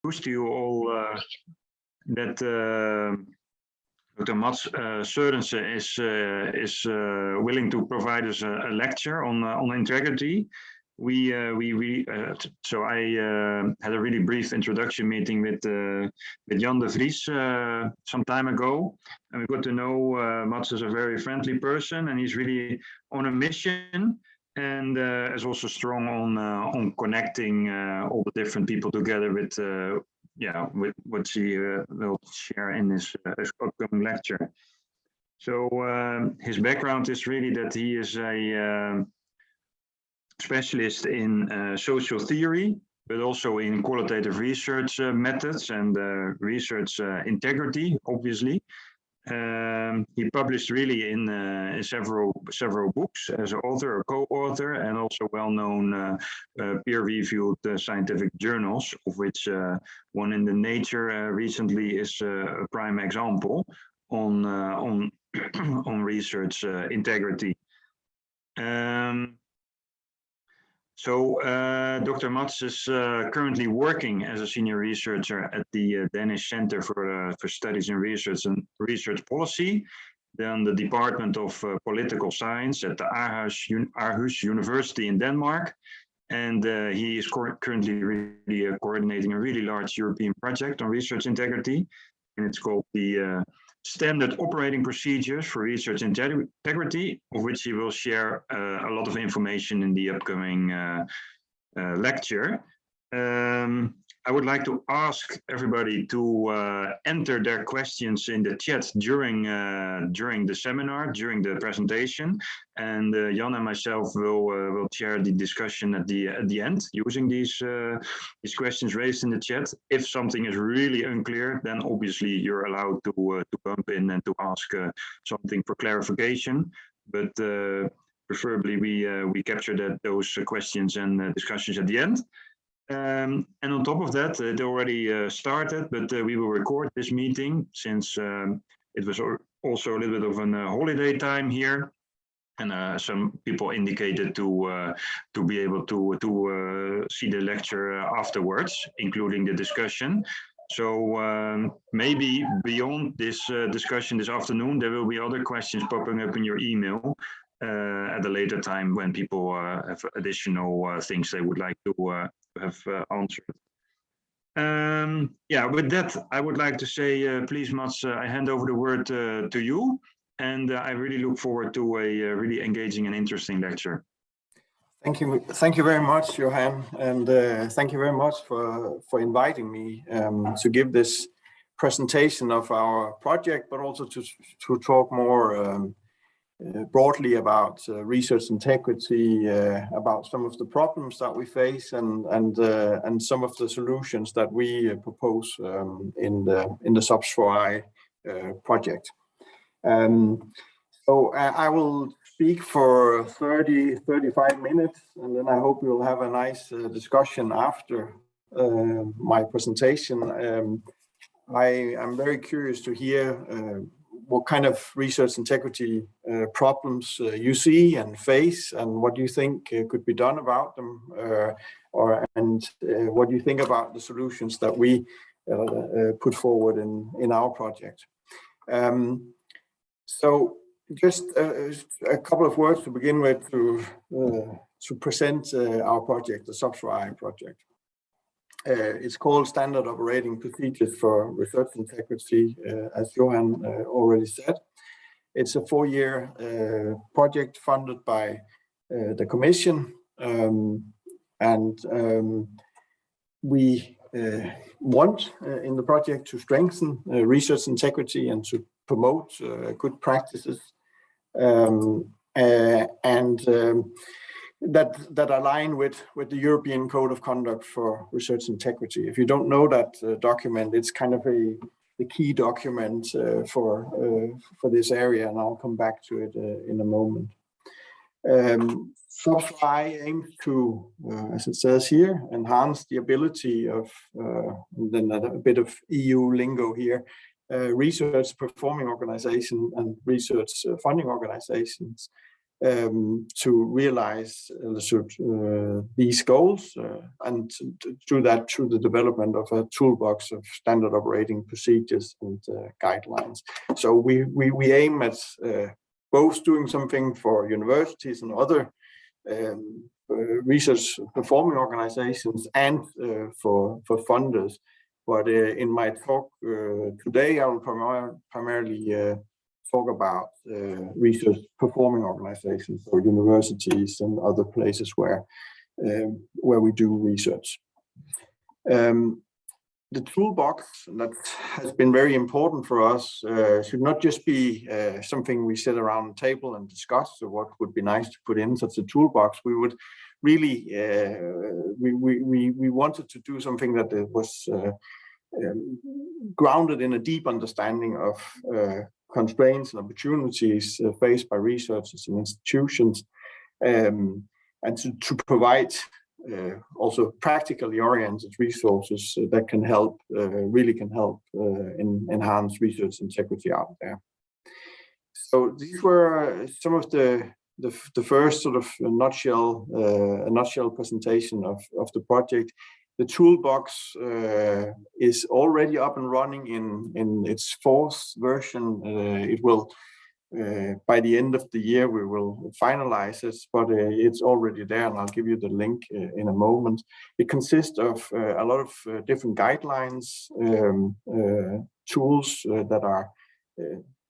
news to you all that Dr. Mads Sorensen is willing to provide us a lecture on integrity. So I had a really brief introduction meeting with Jan de Vries some time ago, and we got to know Mads is a very friendly person, and he's really on a mission, and is also strong on connecting all the different people together with with what he will share in his upcoming lecture. So his background is really that he is a specialist in social theory, but also in qualitative research methods and research integrity, obviously. He published really in several books as an author or co-author, and also well-known peer-reviewed scientific journals, of which one in the Nature recently is a prime example on research integrity. So Dr. Mads is currently working as a senior researcher at the Danish Center for Studies in Research and Research Policy, then the Department of Political Science at the Aarhus University in Denmark. And he is currently really coordinating a really large European project on research integrity. And it's called the Standard Operating Procedures for Research Integrity, of which he will share a lot of information in the upcoming lecture. I would like to ask everybody to enter their questions in the chat during the seminar, during the presentation, and Jan and myself will share the discussion at the end using these questions raised in the chat. If something is really unclear, then obviously you're allowed to bump in and to ask something for clarification. But preferably we capture those questions and discussions at the end. And on top of that, it already started, but we will record this meeting since it was also a little bit of a holiday time here, and some people indicated to be able to see the lecture afterwards, including the discussion. So maybe beyond this discussion this afternoon, there will be other questions popping up in your email at a later time when people have additional things they would like to have answered. With that, I would like to say, please, Mads, I hand over the word to you, and I really look forward to a really engaging and interesting lecture. Thank you very much, Johan, and thank you very much for inviting me to give this presentation of our project, but also to talk more broadly about research integrity, about some of the problems that we face, and some of the solutions that we propose in the SUBS4i project. So I will speak for 35 minutes, and then I hope we'll have a nice discussion after my presentation. I am very curious to hear what kind of research integrity problems you see and face, and what you think could be done about them, and what you think about the solutions that we put forward in our project. So just a couple of words to begin with to present our project, the SUBS4i project. It's called Standard Operating Procedures for Research Integrity, as Johan already said. It's a 4-year project funded by the Commission, and we want in the project to strengthen research integrity and to promote good practices, that align with the European Code of Conduct for Research Integrity. If you don't know that document, it's kind of the key document for this area, and I'll come back to it in a moment. SUBS4i aims to, as it says here, enhance the ability of, then a bit of EU lingo here, research performing organizations and research funding organizations to realize these goals, and to do that through the development of a toolbox of standard operating procedures and guidelines. So we aim at both doing something for universities and other research performing organizations and for funders. But in my talk today, I will primarily talk about research performing organizations or universities and other places where we do research. The toolbox that has been very important for us should not just be something we sit around the table and discuss, or what would be nice to put in such a toolbox. We would really we wanted to do something that was grounded in a deep understanding of constraints and opportunities faced by researchers and institutions, and to provide also practically oriented resources that can help, really can help enhance research integrity out there. So these were some of the first sort of a nutshell presentation of the project. The toolbox is already up and running in its fourth version. It will, by the end of the year, we will finalize it, but it's already there, and I'll give you the link in a moment. It consists of a lot of different guidelines, tools that are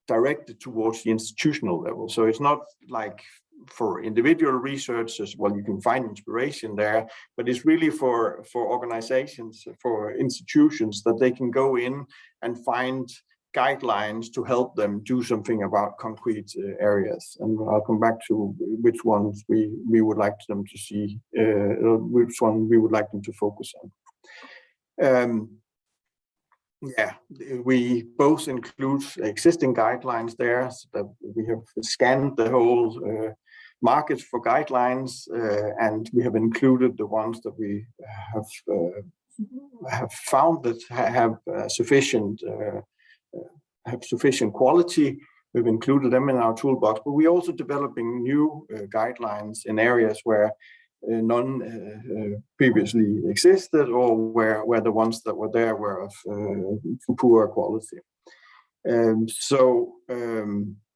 directed towards the institutional level. So it's not like for individual researchers, well, you can find inspiration there, but it's really for organizations, for institutions, that they can go in and find guidelines to help them do something about concrete areas. And I'll come back to which ones we would like them to see, which one we would like them to focus on. Yeah, we both include existing guidelines there, so that we have scanned the whole market for guidelines, and we have included the ones that we have found that have sufficient quality. We've included them in our toolbox, but we're also developing new guidelines in areas where none previously existed, or where the ones that were there were of poor quality.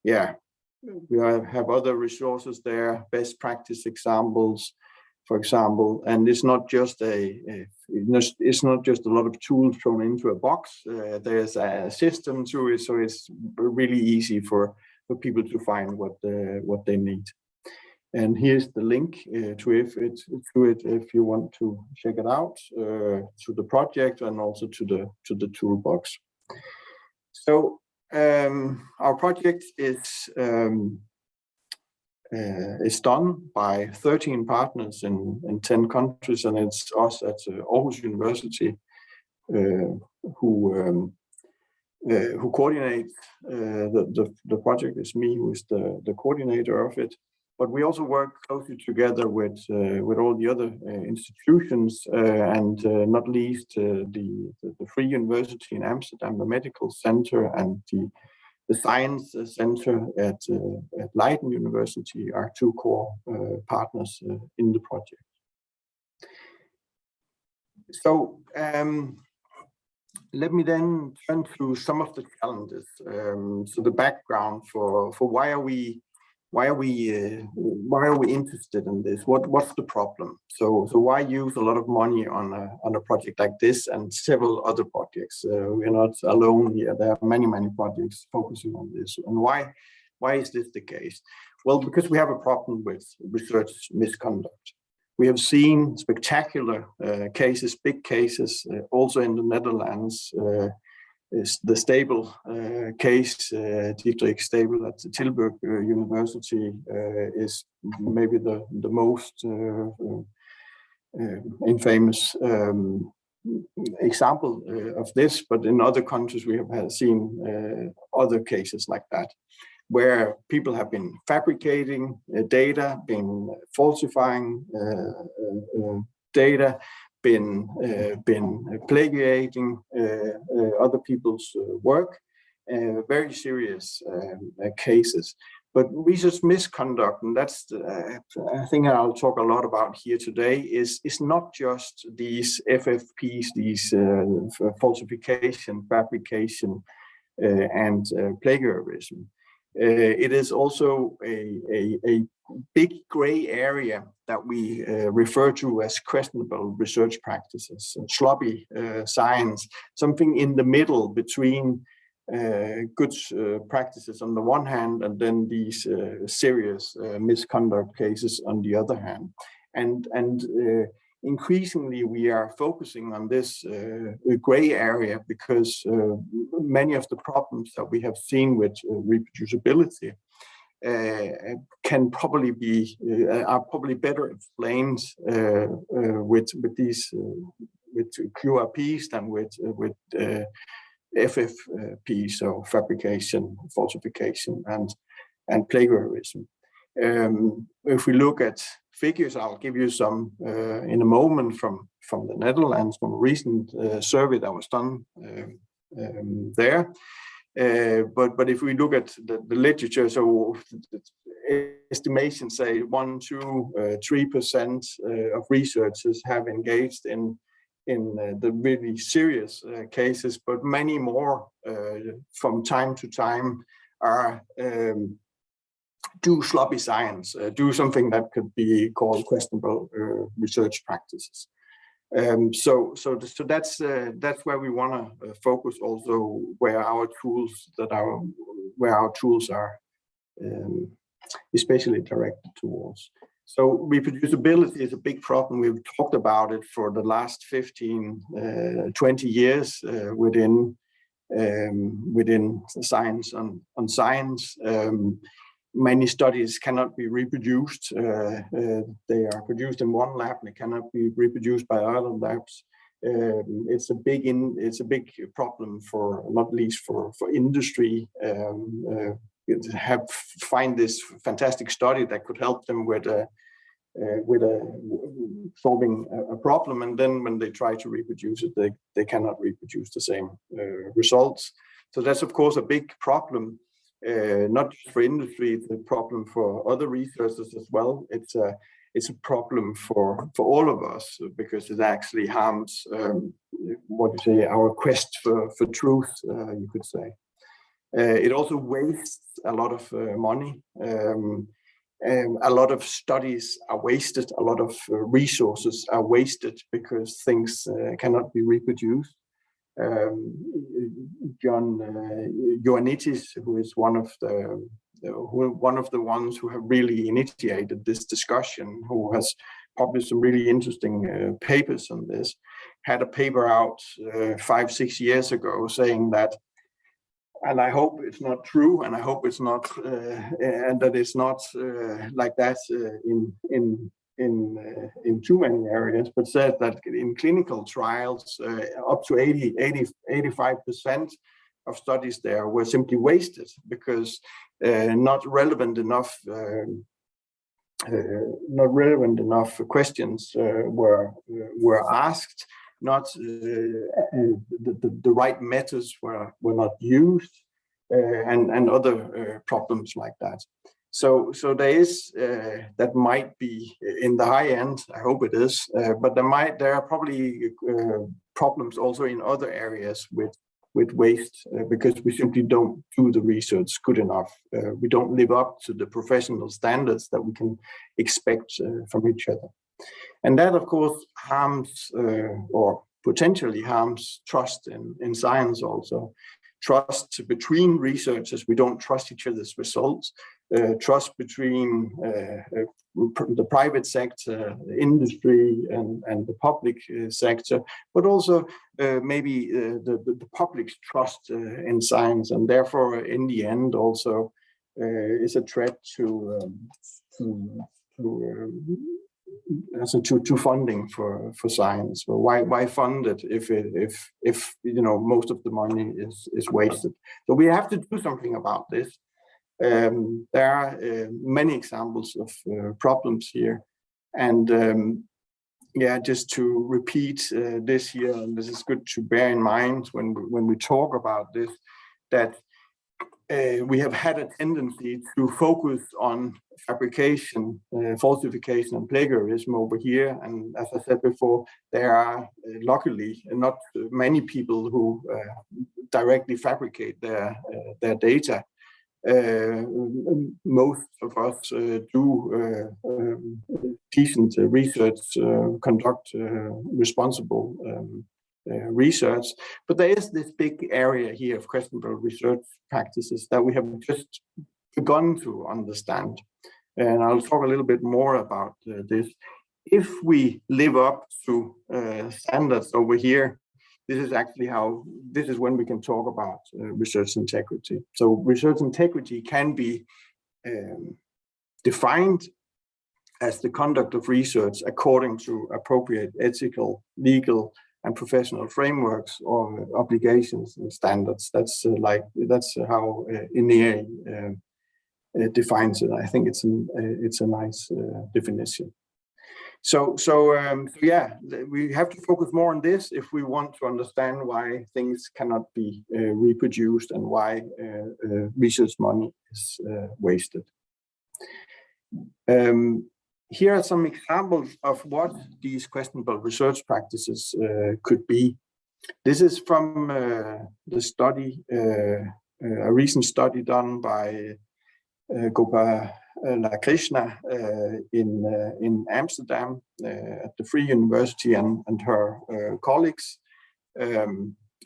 Yeah, we have other resources there, best practice examples, for example, and it's not just it's not just a lot of tools thrown into a box. There's a system to it, so it's really easy for people to find what they need. And here's the link to it if you want to check it out, to the project and also to the toolbox. So our project is done by 13 partners in 10 countries, and it's us at Aarhus University who coordinate the project. It's me who is the coordinator of it. But we also work closely together with all the other institutions, and not least the Free University in Amsterdam, the Medical Center, and the Science Center at Leiden University are two core partners in the project. So let me then turn to some of the challenges. So the background for why are we interested in this? What's the problem? So why use a lot of money on a project like this and several other projects? We're not alone here. There are many projects focusing on this. And why is this the case? Well, because we have a problem with research misconduct. We have seen spectacular cases, big cases, also in the Netherlands. Is the Stable case, Dietrich Stable at the Tilburg University, is maybe the most infamous example of this, but in other countries we have seen other cases like that, where people have been fabricating data, been falsifying data, been plagiating other people's work, very serious cases. But research misconduct, and that's I think I'll talk a lot about here today, is not just these FFPs, these falsification, fabrication, and plagiarism. It is also a big gray area that we refer to as questionable research practices, sloppy science, something in the middle between good practices on the one hand, and then these serious misconduct cases on the other hand. And increasingly we are focusing on this gray area because many of the problems that we have seen with reproducibility can probably be are probably better explained with these with QRPs than with FFP, so fabrication, falsification, and plagiarism. If we look at figures, I'll give you some in a moment from the Netherlands, from a recent survey that was done there. But if we look at the literature, so estimations say 1, 2, 3% of researchers have engaged in the really serious cases, but many more from time to time are do sloppy science, do something that could be called questionable research practices. So that's where we want to focus also, where our tools are especially directed towards. So reproducibility is a big problem. We've talked about it for the last 15, 20 years within science on science. Many studies cannot be reproduced. They are produced in one lab and they cannot be reproduced by other labs. It's a big problem for, not least for industry. Find this fantastic study that could help them with solving a problem, and then when they try to reproduce it, they cannot reproduce the same results. So that's of course a big problem, not just for industry. It's a problem for other researchers as well. It's a problem for all of us, because it actually harms our quest for truth, you could say. It also wastes a lot of money. A lot of studies are wasted. A lot of resources are wasted because things cannot be reproduced. John Ioannidis, who is one of the ones who have really initiated this discussion, who has published some really interesting papers on this, had a paper out 5-6 years ago saying that, and I hope it's not true, and I hope it's not, and that it's not like that in too many areas, but said that in clinical trials, up to 85% of studies there were simply wasted because not relevant enough questions were asked. Not the right methods were not used, and other problems like that. So there is that might be in the high end. I hope it is, but there are probably problems also in other areas with waste, because we simply don't do the research good enough. We don't live up to the professional standards that we can expect from each other. And that, of course, harms or potentially harms trust in science also. Trust between researchers. We don't trust each other's results. Trust between the private sector, the industry, and the public sector, but also maybe the public's trust in science, and therefore, in the end, also is a threat to funding for science. Well, why fund it if most of the money is wasted? So we have to do something about this. There are many examples of problems here, and just to repeat this here, and this is good to bear in mind when we talk about this, that we have had a tendency to focus on fabrication, falsification, and plagiarism over here. And as I said before, there are luckily not many people who directly fabricate their data. Most of us do decent research, conduct responsible research, but there is this big area here of questionable research practices that we have just begun to understand. And I'll talk a little bit more about this. If we live up to standards over here, this is when we can talk about research integrity. So research integrity can be defined as the conduct of research according to appropriate ethical, legal, and professional frameworks or obligations and standards. That's how INEA defines it. I think it's a nice definition. So yeah, we have to focus more on this if we want to understand why things cannot be reproduced and why research money is wasted. Here are some examples of what these questionable research practices could be. This is from the study, a recent study done by Krishna in Amsterdam at the Free University and her colleagues,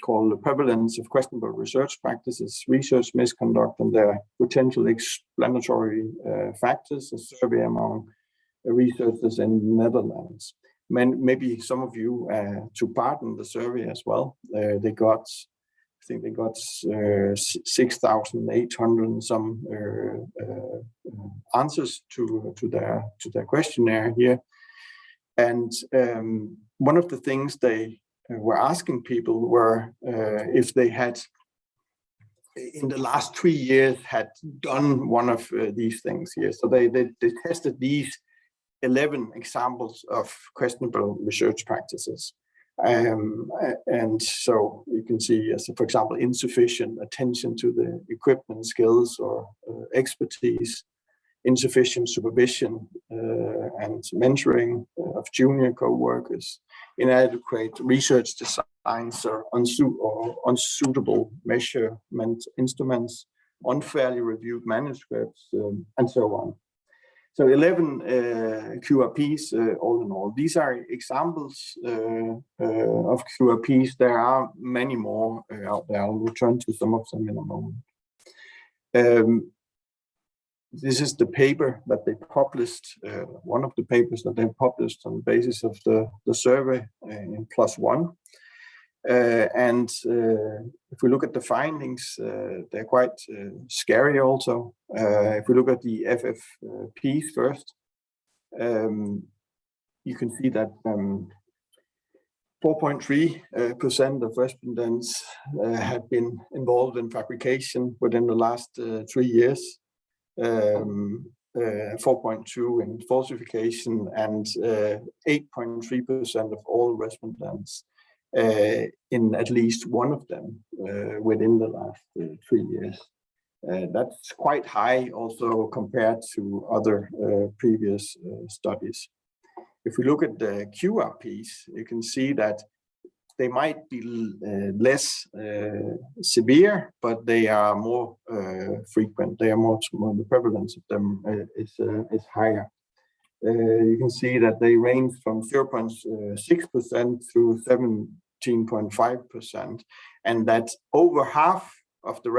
called The Prevalence of Questionable Research Practices, Research Misconduct and Their Potential Explanatory Factors, a survey among researchers in the Netherlands. Maybe some of you took part in the survey as well. I think they got 6,800 and some answers to their questionnaire here. And one of the things they were asking people were if they had, in the last 3 years, had done one of these things here. So they tested these 11 examples of questionable research practices. And so you can see, as for example, insufficient attention to the equipment, skills, or expertise, insufficient supervision and mentoring of junior co-workers, inadequate research designs or unsuitable measurement instruments, unfairly reviewed manuscripts, and so on. So 11 QRPs all in all. These are examples of QRPs. There are many more out there. I'll return to some of them in a moment. This is the paper that they published, one of the papers that they published on the basis of the survey in +1. And if we look at the findings, they're quite scary also. If we look at the FFPs first, you can see that 4.3% of respondents had been involved in fabrication within the last 3 years, 4.2% in falsification, and 8.3% of all respondents in at least one of them within the last 3 years. That's quite high also compared to other previous studies. If we look at the QRPs, you can see that they might be less severe, but they are more frequent. They are the prevalence of them is higher. You can see that they range from 0.6% to 17.5%, and that over half of the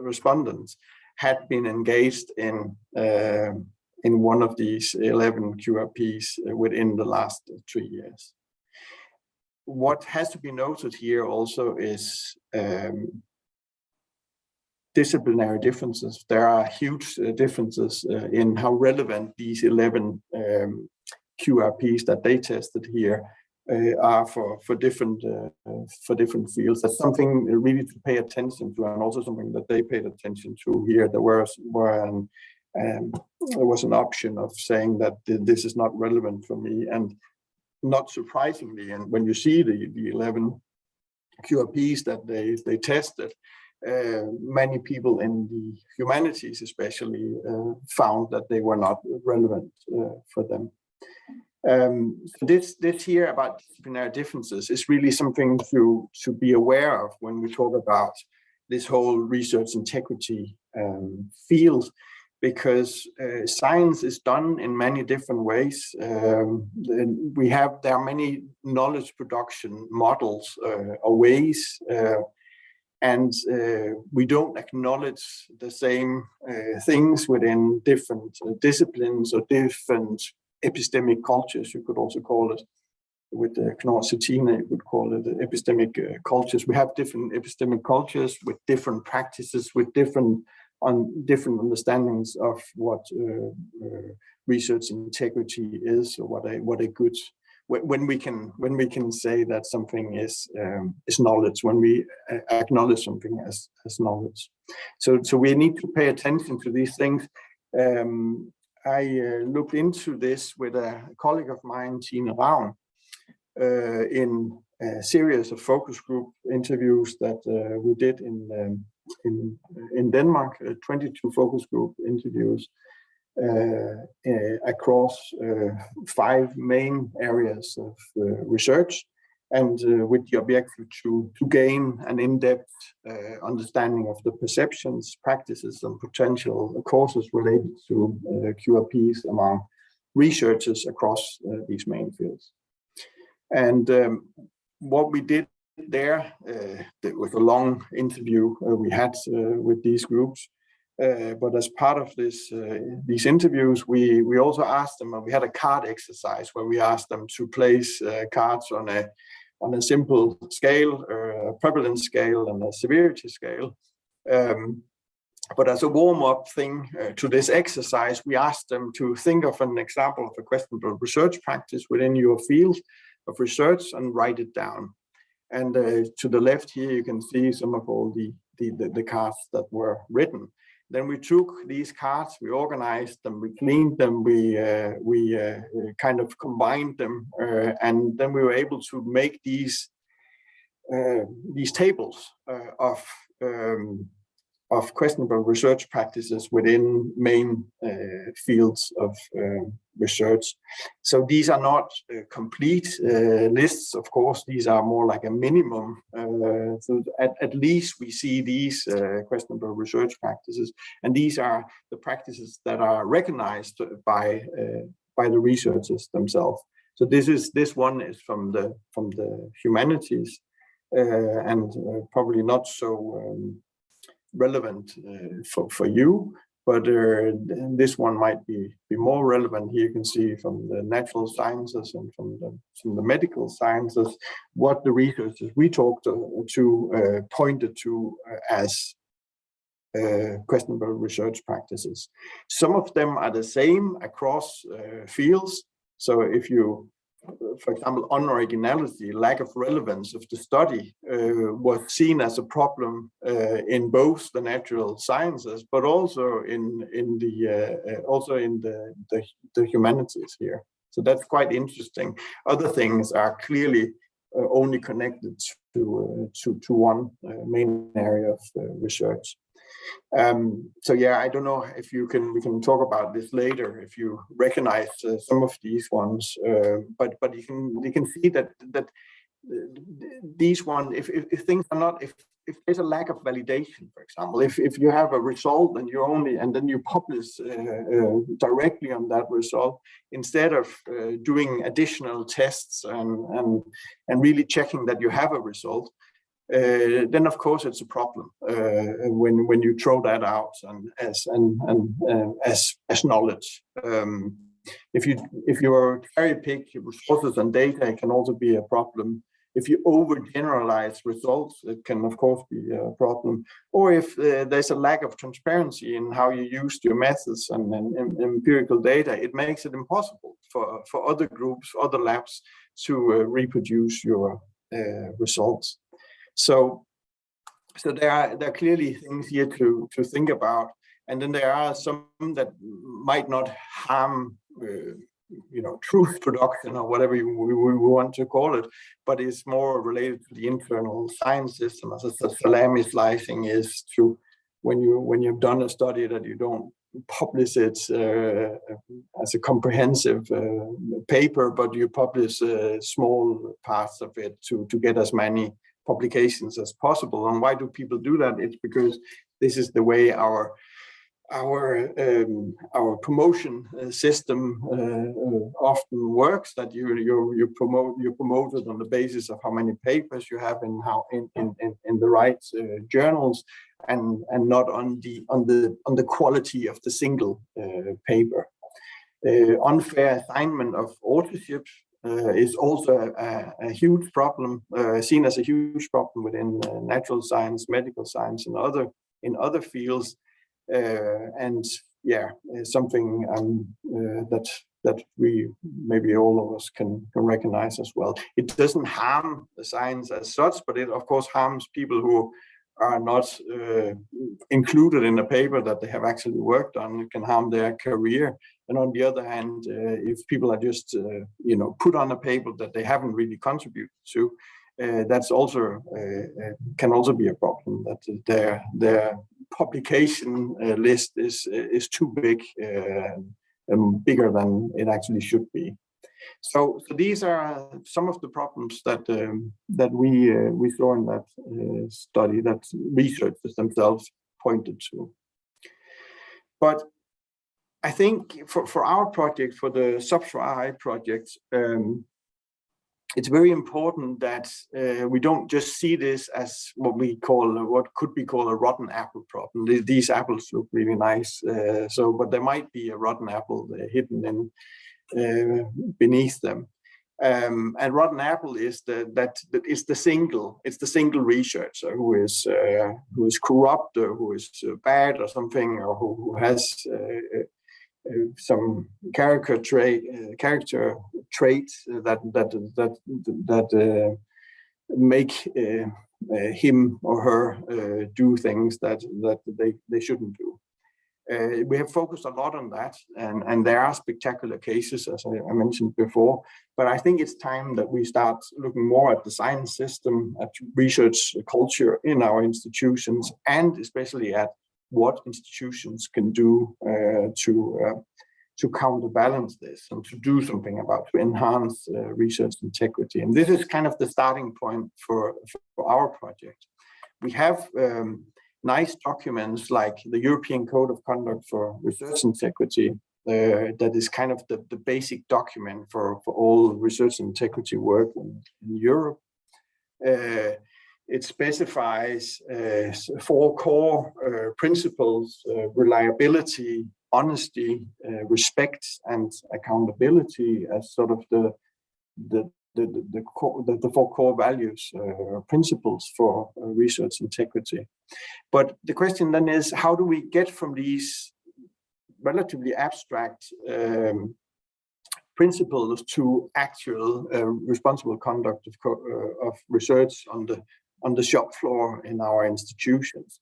respondents had been engaged in one of these 11 QRPs within the last 3 years. What has to be noted here also is disciplinary differences. There are huge differences in how relevant these 11 QRPs that they tested here are for different fields. That's something really to pay attention to, and also something that they paid attention to here. There was an option of saying that this is not relevant for me, and not surprisingly, and when you see the 11 QRPs that they tested, many people in the humanities especially found that they were not relevant for them. This here about disciplinary differences is really something to be aware of when we talk about this whole research integrity field, because science is done in many different ways. There are many knowledge production models or ways, and we don't acknowledge the same things within different disciplines or different epistemic cultures, you could also call it. With Knorr Cetina, you would call it epistemic cultures. We have different epistemic cultures with different practices, with different understandings of what research integrity is, or what a good, when we can say that something is knowledge, when we acknowledge something as knowledge. So we need to pay attention to these things. I looked into this with a colleague of mine, Tine Ravn, in a series of focus group interviews that we did in Denmark, 22 focus group interviews across 5 main areas of research, and with the objective to gain an in-depth understanding of the perceptions, practices, and potential causes related to QRPs among researchers across these main fields. And what we did there, it was a long interview we had with these groups, but as part of these interviews, we also asked them, we had a card exercise where we asked them to place cards on a simple scale, a prevalence scale and a severity scale. But as a warm-up thing to this exercise, we asked them to think of an example of a questionable research practice within your field of research and write it down. And to the left here, you can see some of all the cards that were written. Then we took these cards, we organized them, we cleaned them, we kind of combined them, and then we were able to make these tables of questionable research practices within main fields of research. So these are not complete lists, of course. These are more like a minimum. So at least we see these questionable research practices, and these are the practices that are recognized by the researchers themselves. So this one is from the humanities, and probably not so relevant for you, but this one might be more relevant. Here you can see from the natural sciences and from the medical sciences what the researchers we talked to pointed to as questionable research practices. Some of them are the same across fields. So if you, for example, unoriginality, lack of relevance of the study was seen as a problem in both the natural sciences, but also in the humanities here. So that's quite interesting. Other things are clearly only connected to one main area of research. So yeah, I don't know if we can talk about this later if you recognize some of these ones, but you can see that these ones, if things are not, if there's a lack of validation, for example, if you have a result and then you publish directly on that result instead of doing additional tests and really checking that you have a result, then of course it's a problem when you throw that out as knowledge. If you cherry pick resources and data, it can also be a problem. If you overgeneralize results, it can of course be a problem. Or if there's a lack of transparency in how you use your methods and empirical data, it makes it impossible for other groups, other labs to reproduce your results. So there are clearly things here to think about, and then there are some that might not harm truth production or whatever we want to call it, but it's more related to the internal science system, as the salami slicing is to when you've done a study that you don't publish it as a comprehensive paper, but you publish small parts of it to get as many publications as possible. And why do people do that? It's because this is the way our promotion system often works. That you're promoted on the basis of how many papers you have in the right journals, and not on the quality of the single paper. Unfair assignment of authorship is also a huge problem, seen as a huge problem within natural science, medical science, and in other fields. And yeah, something that we maybe all of us can recognize as well. It doesn't harm the science as such, but it of course harms people who are not included in a paper that they have actually worked on. It can harm their career. And on the other hand, if people are just put on a paper that they haven't really contributed to, that's also can also be a problem, that their publication list is too big, bigger than it actually should be. So these are some of the problems that we saw in that study, that researchers themselves pointed to. But I think for our project, for the Sub-Saharan project, it's very important that we don't just see this as what could be called a rotten apple problem. These apples look really nice, but there might be a rotten apple hidden in beneath them. And rotten apple is the single researcher who is corrupt, or who is bad or something, or who has some character traits that make him or her do things that they shouldn't do. We have focused a lot on that, and there are spectacular cases, as I mentioned before, but I think it's time that we start looking more at the science system, at research culture in our institutions, and especially at what institutions can do to counterbalance this and to do something about, to enhance research integrity. And this is kind of the starting point for our project. We have nice documents like the European Code of Conduct for Research Integrity, that is kind of the basic document for all research integrity work in Europe. It specifies 4 core principles: reliability, honesty, respect, and accountability as sort of the 4 core values, principles for research integrity. But the question then is, how do we get from these relatively abstract principles to actual responsible conduct of research on the shop floor in our institutions?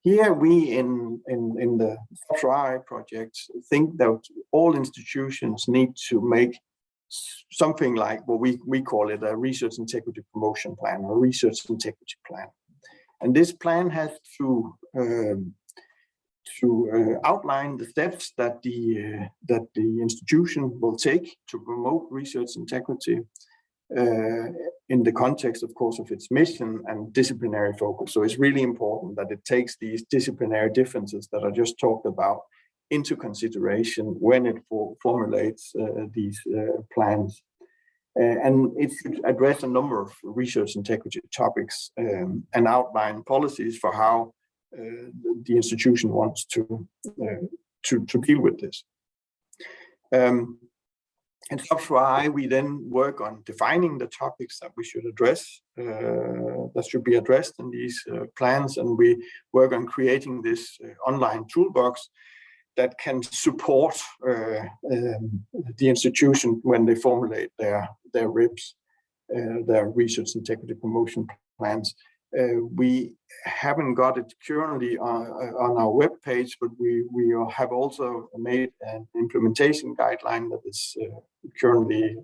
Here we in the Sub-Saharan project think that all institutions need to make something like what we call it a research integrity promotion plan, or research integrity plan. And this plan has to outline the steps that the institution will take to promote research integrity in the context, of course, of its mission and disciplinary focus. So it's really important that it takes these disciplinary differences that I just talked about into consideration when it formulates these plans. And it should address a number of research integrity topics and outline policies for how the institution wants to deal with this. And Sub-Saharan, we then work on defining the topics that we should address, that should be addressed in these plans, and we work on creating this online toolbox that can support the institution when they formulate their RIPs, their research integrity promotion plans, We haven't got it currently on our web page, but we have also made an implementation guideline that is currently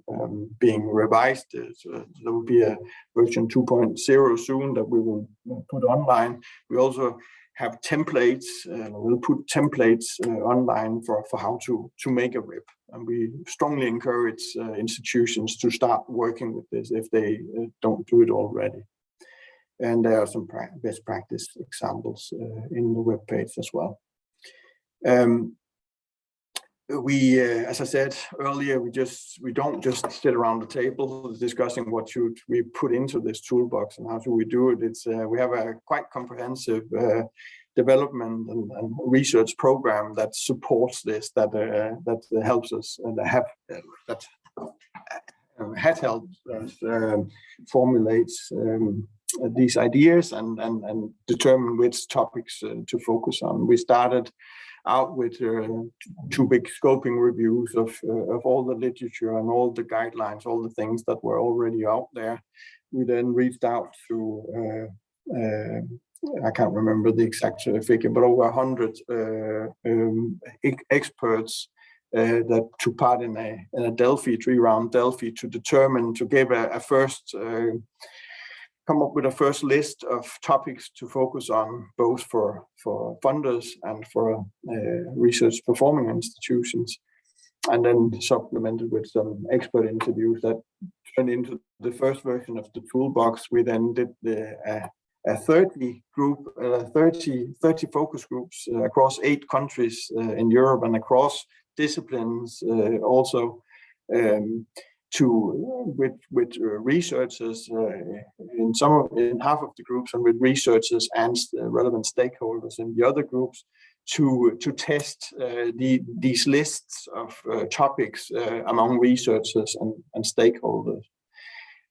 being revised. So there will be a version 2.0 soon that we will put online. We also have templates. We'll put templates online for how to make a RIP, and we strongly encourage institutions to start working with this if they don't do it already. And there are some best practice examples in the web page as well. As I said earlier, we don't just sit around the table discussing what should we put into this toolbox and how should we do it. It's we have a quite comprehensive development and research program that supports this, that helps us and has helped us formulate these ideas and determine which topics to focus on. We started out with 2 big scoping reviews of all the literature and all the guidelines, all the things that were already out there. We then reached out to I can't remember the exact figure, but over 100 experts that took part in a Delphi 3-round Delphi to determine, to give a first come up with a first list of topics to focus on, both for funders and for research performing institutions, and then supplemented with some expert interviews that turned into the first version of the toolbox. We then did a 30 focus groups across 8 countries in Europe and across disciplines, also with researchers in half of the groups, and with researchers and relevant stakeholders in the other groups to test these lists of topics among researchers and stakeholders.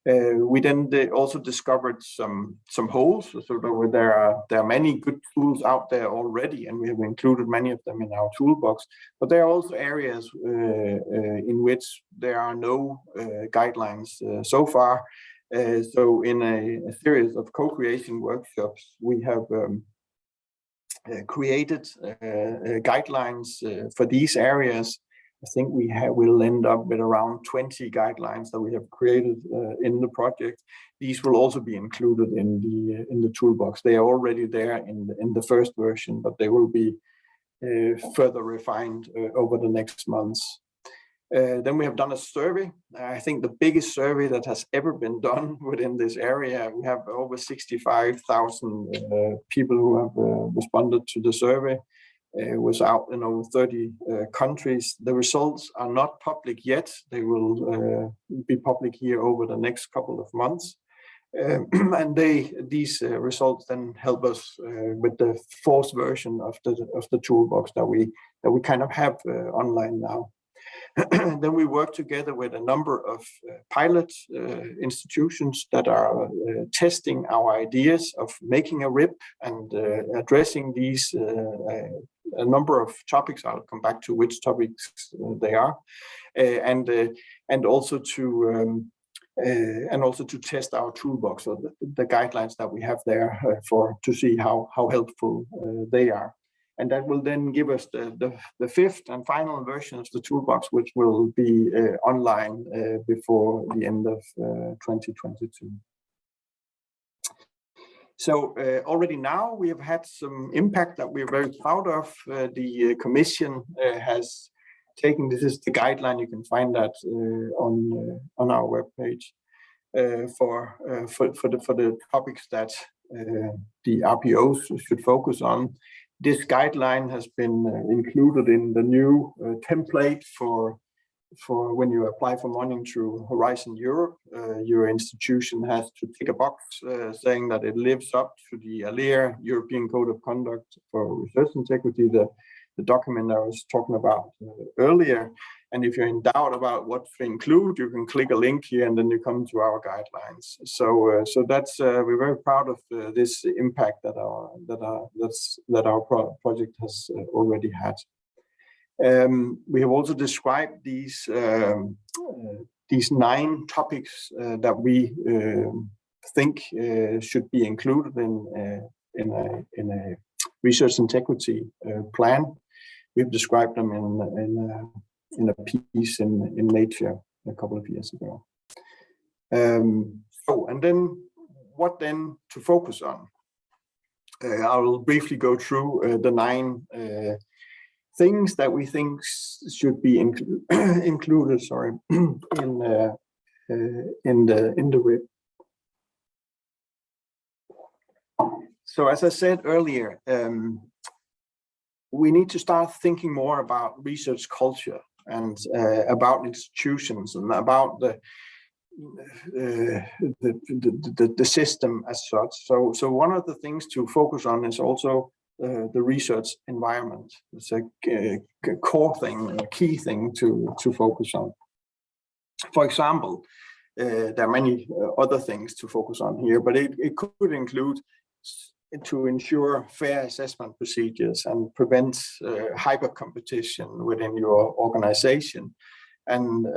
We then also discovered some holes. So there are many good tools out there already, and we have included many of them in our toolbox. But there are also areas in which there are no guidelines so far. So in a series of co-creation workshops, we have created guidelines for these areas. I think we'll end up with around 20 guidelines that we have created in the project. These will also be included in the toolbox. They are already there in the first version, but they will be further refined over the next months. Then we have done a survey. I think the biggest survey that has ever been done within this area. We have over 65,000 people who have responded to the survey. It was out in over 30 countries. The results are not public yet. They will be public here over the next couple of months. And these results then help us with the 4th version of the toolbox that we kind of have online now. Then we work together with a number of pilot institutions that are testing our ideas of making a RIP and addressing these a number of topics. I'll come back to which topics they are, and also to test our toolbox, or the guidelines that we have there to see how helpful they are. And that will then give us the 5th and final version of the toolbox, which will be online before the end of 2022. So already now we have had some impact that we're very proud of. The Commission has taken, this is the guideline, you can find that on our webpage, for the topics that the RPOs should focus on. This guideline has been included in the new template for when you apply for money through Horizon Europe. Your institution has to tick a box saying that it lives up to the ALER European Code of Conduct for Research Integrity, the document I was talking about earlier. And if you're in doubt about what to include, you can click a link here and then you come to our guidelines. So that's we're very proud of this impact that our project has already had. We have also described these 9 topics that we think should be included in a research integrity plan. We've described them in a piece in Nature a couple of years ago. And then what then to focus on? I will briefly go through the 9 things that we think should be included. Sorry, in the WIP. So as I said earlier, we need to start thinking more about research culture and about institutions and about the system as such. So one of the things to focus on is also the research environment. It's a core thing, a key thing to focus on. For example, there are many other things to focus on here, but it could include to ensure fair assessment procedures and prevent hyper competition within your organization and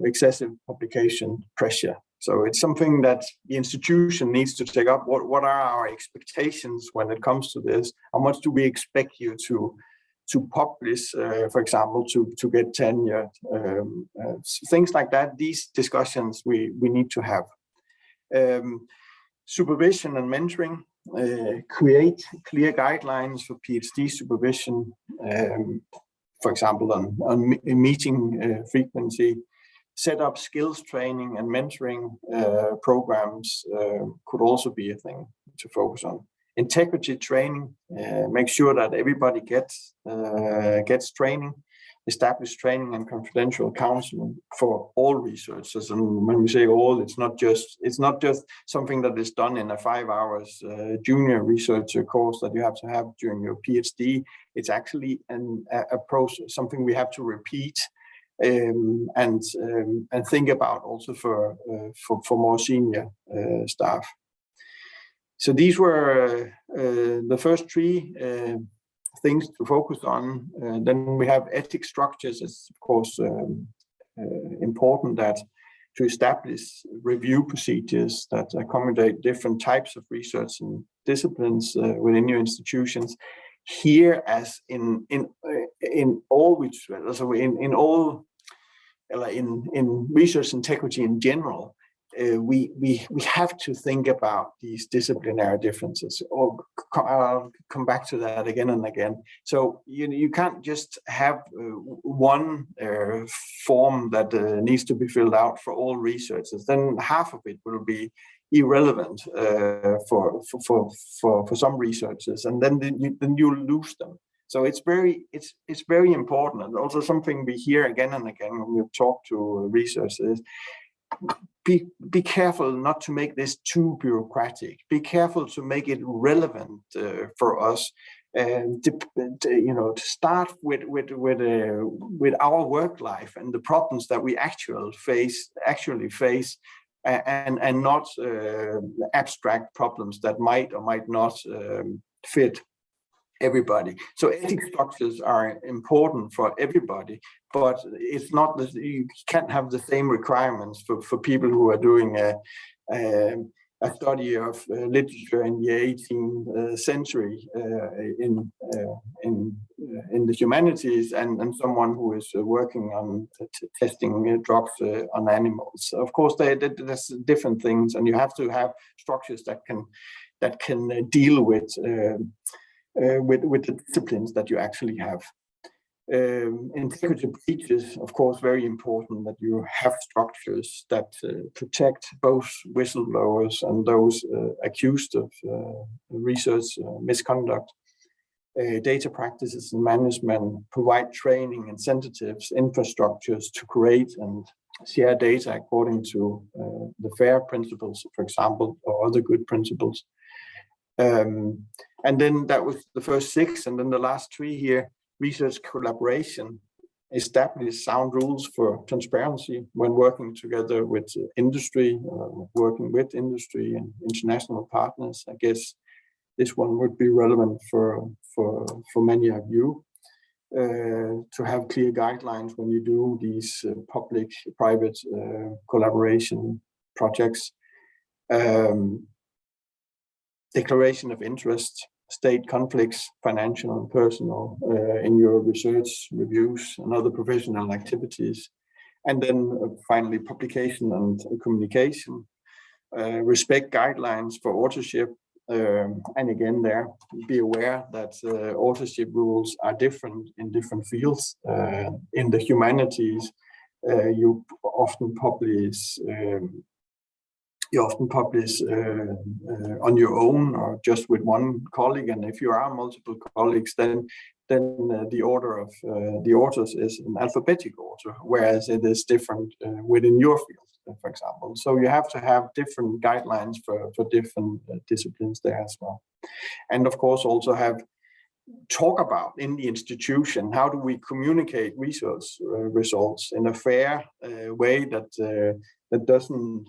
excessive publication pressure. So it's something that the institution needs to take up. What are our expectations when it comes to this? How much do we expect you to publish, for example, to get tenure? Things like that. These discussions we need to have. Supervision and mentoring. Create clear guidelines for PhD supervision, for example, on meeting frequency. Set up skills training and mentoring programs could also be a thing to focus on. Integrity training, make sure that everybody gets training. Establish training and confidential counseling for all researchers. And when we say all, it's not just something that is done in a 5 hours junior researcher course that you have to have during your PhD. It's actually a process, something we have to repeat and think about also for more senior staff. So these were the first 3 things to focus on. Then we have ethics structures. It's of course important that to establish review procedures that accommodate different types of research and disciplines within your institutions. Here, as in all research integrity in general, we have to think about these disciplinary differences. I'll come back to that again and again. So you can't just have one form that needs to be filled out for all researchers. Then half of it will be irrelevant for some researchers, and then you lose them. So it's very important, and also something we hear again and again when we talk to researchers. Be careful not to make this too bureaucratic. Be careful to make it relevant for us, and to start with our work life and the problems that we actually face, and not abstract problems that might or might not fit everybody. So ethics structures are important for everybody, but it's not that you can't have the same requirements for people who are doing a study of literature in the 18th century in the humanities and someone who is working on testing drugs on animals. Of course, there's different things, and you have to have structures that can deal with the disciplines that you actually have. Integrity breaches, of course, very important that you have structures that protect both whistleblowers and those accused of research misconduct. Data practices and management, provide training, incentives, infrastructures to create and share data according to the FAIR principles, for example, or other good principles. And then that was the first 6, and then the last 3 here. Research collaboration, establish sound rules for transparency when working together with industry, working with industry and international partners. I guess this one would be relevant for many of you, to have clear guidelines when you do these public-private collaboration projects. declaration of interest, state conflicts, financial and personal, in your research, reviews, and other professional activities. And then finally, publication and communication, respect guidelines for authorship. And again, there, be aware that authorship rules are different in different fields. In the humanities, you often publish on your own or just with one colleague, and if you are multiple colleagues, then the order of the authors is in alphabetic order, whereas it is different within your field, for example. So you have to have different guidelines for different disciplines there as well. And of course also have talk about in the institution, how do we communicate research results in a fair way that doesn't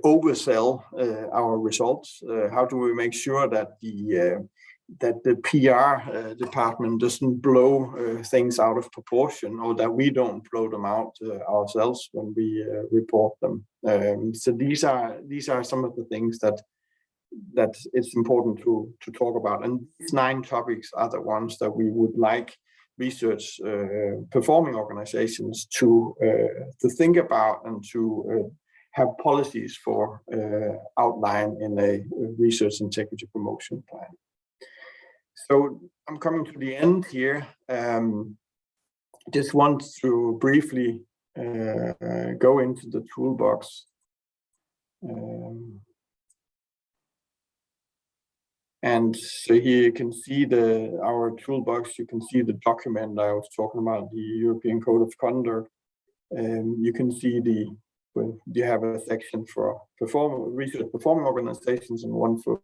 oversell our results? How do we make sure that the PR department doesn't blow things out of proportion, or that we don't blow them out ourselves when we report them? So these are some of the things that it's important to talk about, and these 9 topics are the ones that we would like research performing organizations to think about and to have policies for outline in a research integrity promotion plan. So I'm coming to the end here. Just want to briefly go into the toolbox. And so here you can see our toolbox. You can see the document I was talking about, the European Code of Conduct. You can see you have a section for research performing organizations and one for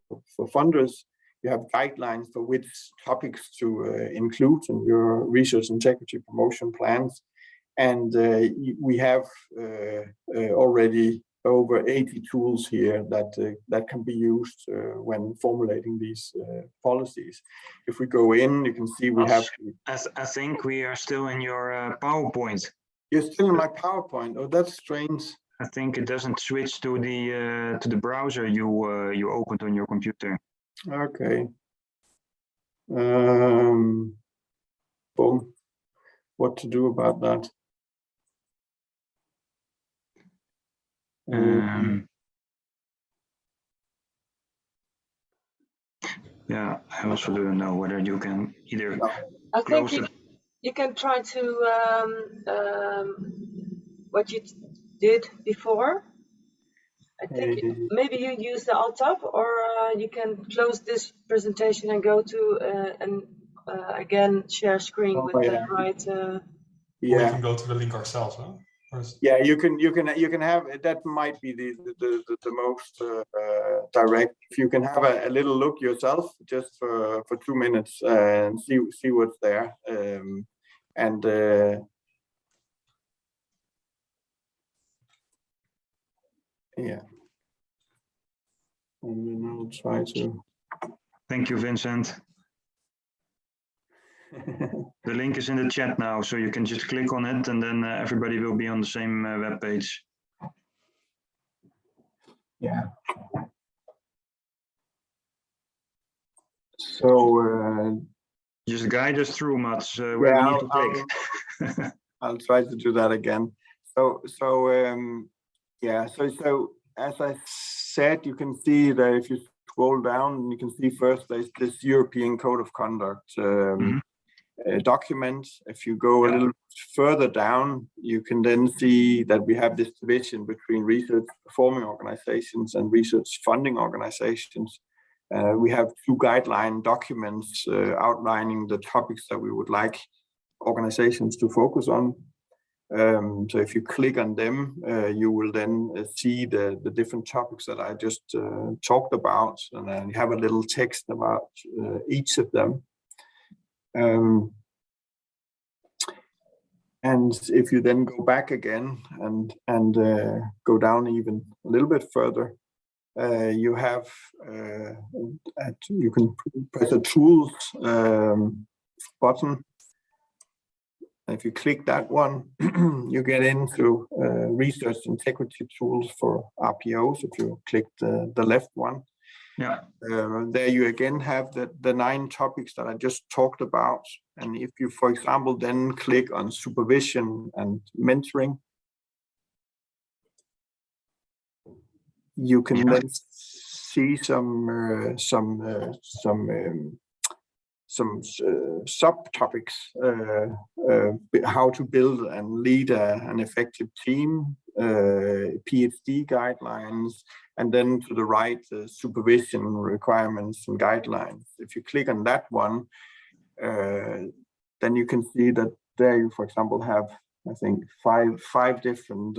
funders. You have guidelines for which topics to include in your research integrity promotion plans. And we have already over 80 tools here that can be used when formulating these policies. If we go in, you can see we have. I think we are still in your PowerPoint. You're still in my PowerPoint. Oh, that's strange. I think it doesn't switch to the browser you opened on your computer. Okay. Boom. What to do about that? Yeah, I also don't know whether you can either. I think you can try to what you did before. I think maybe you use the alt tab, or you can close this presentation and go to and again share screen with the right. Or we can go to the link ourselves, huh? Yeah, you can have that. Might be the most direct. If you can have a little look yourself, just for 2 minutes, and see what's there, and yeah, and then I'll try to. Thank you, Vincent. The link is in the chat now, so you can just click on it, and then everybody will be on the same web page. Yeah. So just guide us through, Mads, where we need to click. I'll try to do that again. So as I said, you can see that if you scroll down, you can see first there's this European Code of Conduct document. If you go a little further down, you can then see that we have this division between research performing organizations and research funding organizations. We have 2 guideline documents outlining the topics that we would like organizations to focus on. So if you click on them, you will then see the different topics that I just talked about, and then you have a little text about each of them. And if you then go back again and go down even a little bit further, you have you can press a tools button, If you click that one, you get into research integrity tools for RPOs. If you click the left one, Yeah. there you again have the 9 topics that I just talked about. And if you, for example, then click on supervision and mentoring, you can then see some subtopics, how to build and lead an effective team, PhD guidelines, and then to the right, supervision requirements and guidelines. If you click on that one, then you can see that there you, for example, have, I think, five different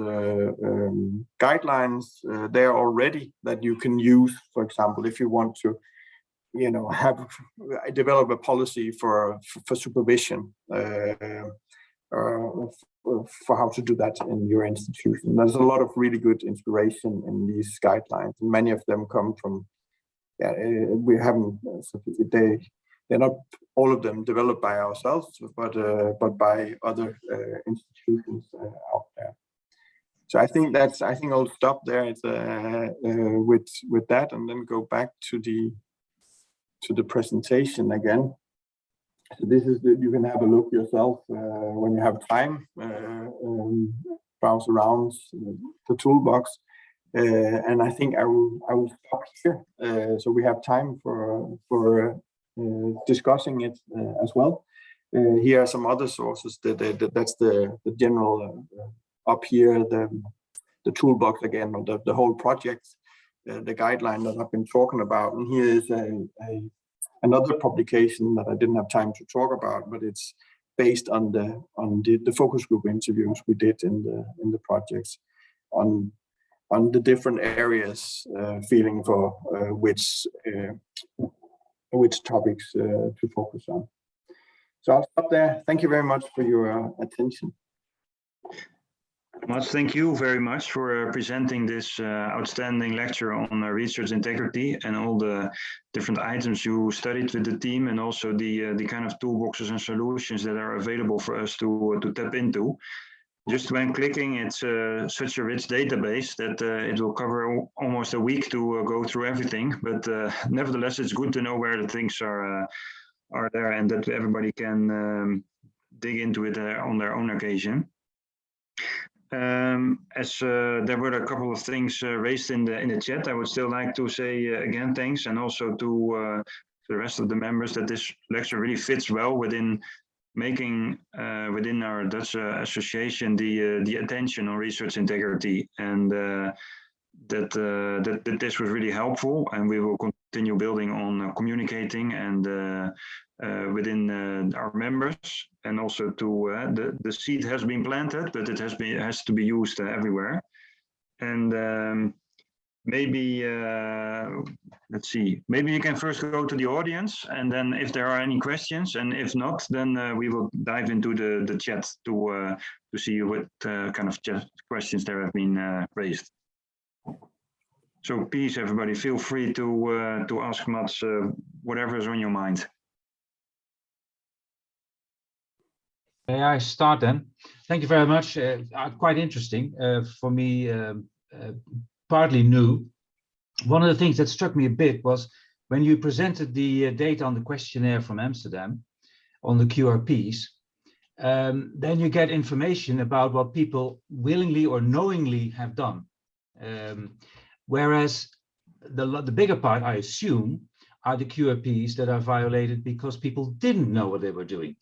guidelines there already that you can use. For example, if you want to, develop a policy for supervision, for how to do that in your institution. There's a lot of really good inspiration in these guidelines, and many of them come from, we haven't, they're not all of them developed by ourselves, but by other institutions out there. So I think I'll stop there with that, and then go back to the presentation again. So this is you can have a look yourself when you have time, browse around the toolbox, and I think I will stop here, so we have time for discussing it as well. Here are some other sources. That's the general up here, the toolbox again, or the whole project, the guideline that I've been talking about. And here is another publication that I didn't have time to talk about, but it's based on the focus group interviews we did in the projects on the different areas, feeling for which topics to focus on. So I'll stop there. Thank you very much for your attention. Mads, thank you very much for presenting this outstanding lecture on research integrity and all the different items you studied with the team, and also the kind of toolboxes and solutions that are available for us to tap into. Just when clicking, it's such a rich database that it will cover almost a week to go through everything. But nevertheless, it's good to know where the things are there, and that everybody can dig into it on their own occasion. As there were a couple of things raised in the chat, I would still like to say again thanks, and also to the rest of the members, that this lecture really fits well within making within our Dutch association the attention on research integrity, and that this was really helpful, and we will continue building on communicating and within our members, and also to the seed has been planted, but it has to be used everywhere. And maybe let's see, maybe you can first go to the audience, and then if there are any questions, and if not, then we will dive into the chat to see what kind of questions there have been raised. So please, everybody, feel free to ask Mads whatever is on your mind. May I start then? Thank you very much. Quite interesting for me, partly new. One of the things that struck me a bit was when you presented the data on the questionnaire from Amsterdam on the QRPs, then you get information about what people willingly or knowingly have done. Whereas the bigger part, I assume, are the QRPs that are violated because people didn't know what they were doing.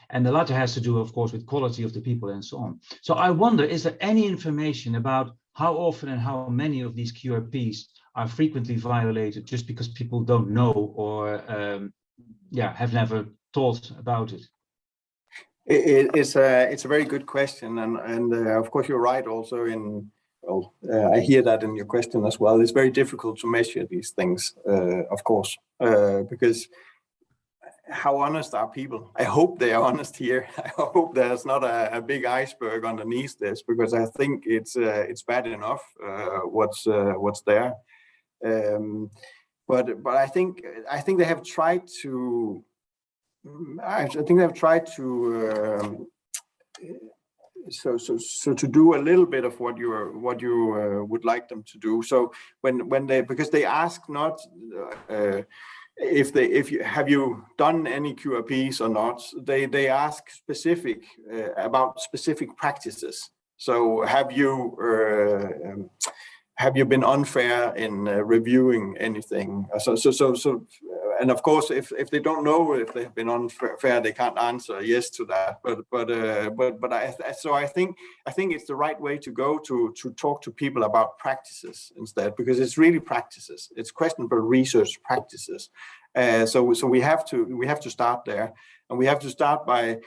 And the latter has to do, of course, with quality of the people and so on. So I wonder, is there any information about how often and how many of these QRPs are frequently violated just because people don't know or have never thought about it? It's a very good question, and of course you're right also in, well, I hear that in your question as well. It's very difficult to measure these things, of course, because how honest are people? I hope they are honest here. I hope there's not a big iceberg underneath this, because I think it's bad enough what's there. But I think they have tried to. I think they have tried to so to do a little bit of what you would like them to do. So when they, because they ask not if you have you done any QRPs or not, they ask specific about specific practices. So have you been unfair in reviewing anything? So and of course, if they don't know if they've been unfair, they can't answer yes to that. I think it's the right way to go to talk to people about practices instead, because it's really practices. It's questionable research practices. So we have to start there, and we have to start by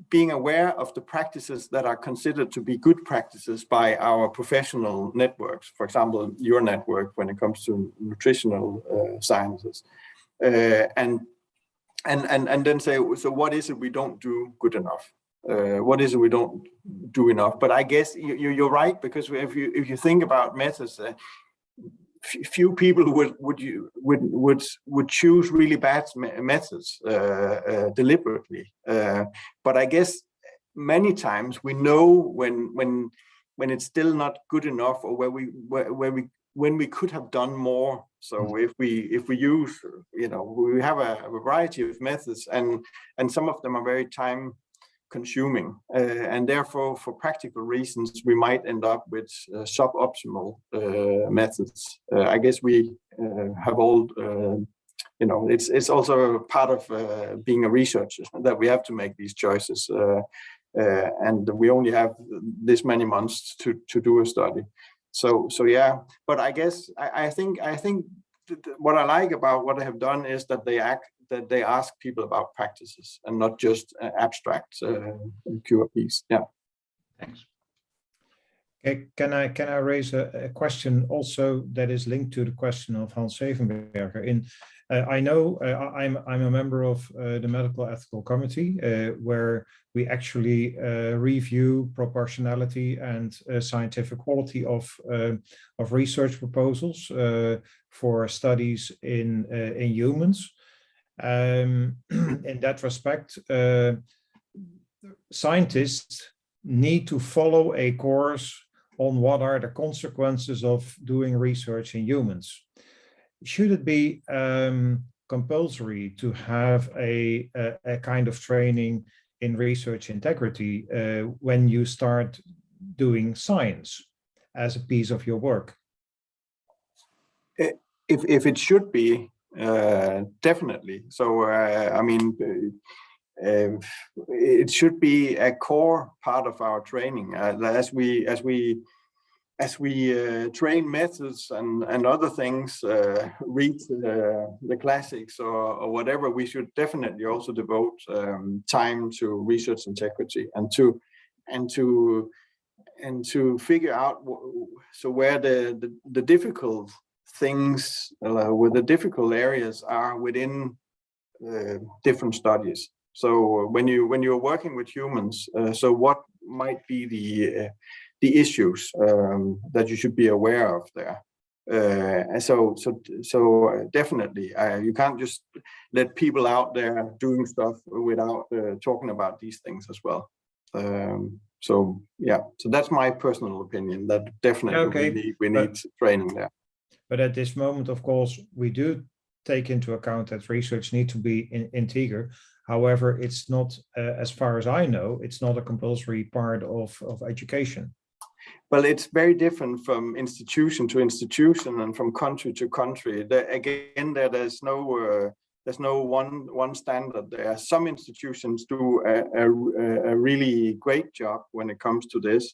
being aware of the practices that are considered to be good practices by our professional networks. For example, your network when it comes to nutritional sciences, and then say, so what is it we don't do good enough? What is it we don't do enough? But I guess you're right, because if you think about methods, few people would choose really bad methods deliberately. But I guess many times we know when it's still not good enough, or when we could have done more. So if we use, we have a variety of methods, and some of them are very time consuming, and therefore for practical reasons we might end up with suboptimal methods. I guess we have all it's also part of being a researcher that we have to make these choices, and we only have this many months to do a study. So yeah, but I guess I think what I like about what I have done is that they ask people about practices and not just abstract QRPs. Yeah. Thanks. Okay, can I raise a question also that is linked to the question of Hans Zevenberger? I know I'm a member of the Medical Ethical Committee, where we actually review proportionality and scientific quality of research proposals for studies in humans. In that respect, scientists need to follow a course on what are the consequences of doing research in humans. Should it be compulsory to have a kind of training in research integrity when you start doing science as a piece of your work? If it should be, definitely. So I mean, it should be a core part of our training, as we train methods and other things, read the classics or whatever. We should definitely also devote time to research integrity and to figure out where the difficult things, where the difficult areas are within different studies. So when you're working with humans, so what might be the issues that you should be aware of there? And so definitely, you can't just let people out there doing stuff without talking about these things as well. So yeah, so that's my personal opinion, that definitely we need training there. But at this moment, of course, we do take into account that research needs to be integer. However, it's not, as far as I know, it's not a compulsory part of education. Well, it's very different from institution to institution and from country to country. There's no one standard there. Some institutions do a really great job when it comes to this.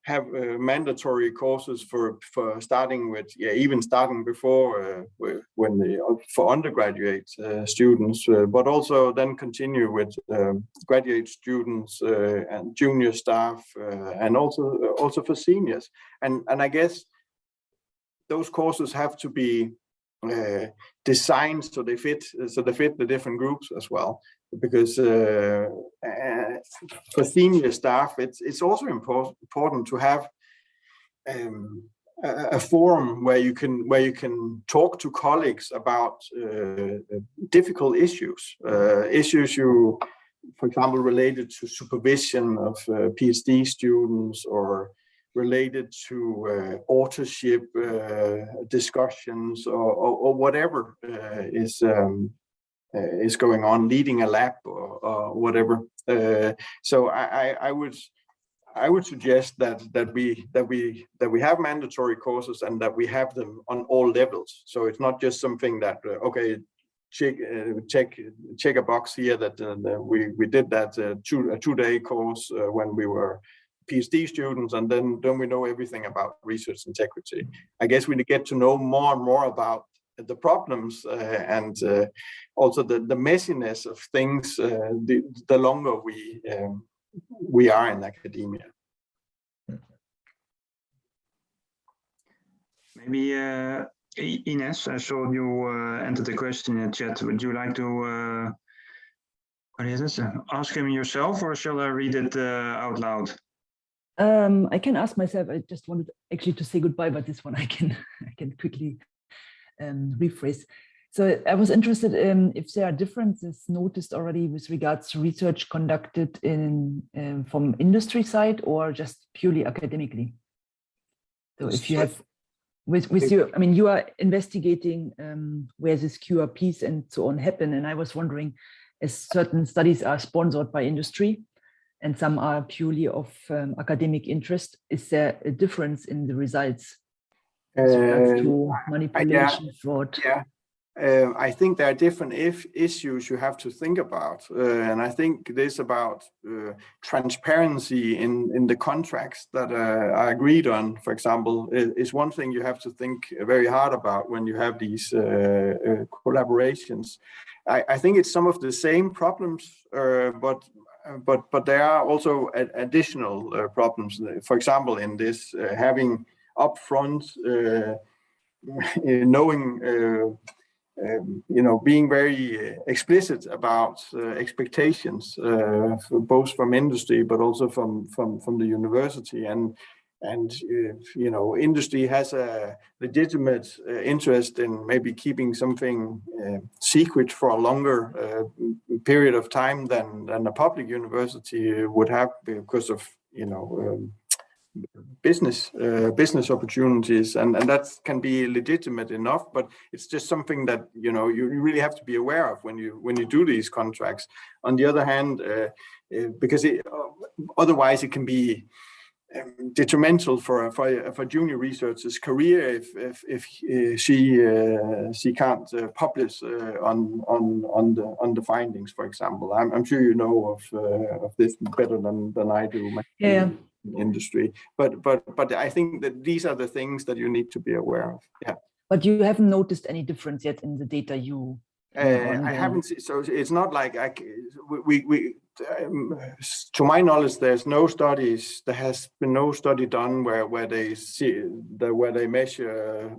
Have mandatory courses for starting with, even starting before for undergraduate students, but also then continue with graduate students and junior staff, and also for seniors. And I guess those courses have to be designed so they fit the different groups as well. Because for senior staff, it's also important to have a forum where you can talk to colleagues about difficult issues, issues for example, related to supervision of PhD students or related to authorship discussions or whatever is going on, leading a lab or whatever. So I would suggest that we have mandatory courses and that we have them on all levels. So it's not just something that okay, check a box here that we did that a 2-day course when we were PhD students, and then we know everything about research integrity. I guess we get to know more and more about the problems and also the messiness of things the longer we are in academia. Maybe Ines, I saw you entered the question in the chat. Would you like to ask him yourself, or shall I read it out loud? I can ask myself. I just wanted actually to say goodbye, but this one I can quickly rephrase. So I was interested in if there are differences noticed already with regards to research conducted in from industry side or just purely academically. So if you have with you, I mean, you are investigating where these QRPs and so on happen, and I was wondering, as certain studies are sponsored by industry and some are purely of academic interest, is there a difference in the results with regards to manipulation, fraud? Yeah. I think there are different issues you have to think about, and I think this about transparency in the contracts that are agreed on, for example, is one thing you have to think very hard about when you have these collaborations. I think it's some of the same problems, but there are also additional problems. For example, in this having upfront, knowing. Being very explicit about expectations, both from industry but also from the university, and industry has a legitimate interest in maybe keeping something secret for a longer period of time than a public university would have because of business opportunities, and that can be legitimate enough, but it's just something that you really have to be aware of when you do these contracts. On the other hand, because otherwise it can be detrimental for a junior researcher's career if she can't publish on the findings, for example. I'm sure you know of this better than I do. Yeah. Industry, but I think that these are the things that you need to be aware of. Yeah. But you haven't noticed any difference yet in the data you. I haven't. So it's not like to my knowledge, there's no studies. There has been no study done where they measure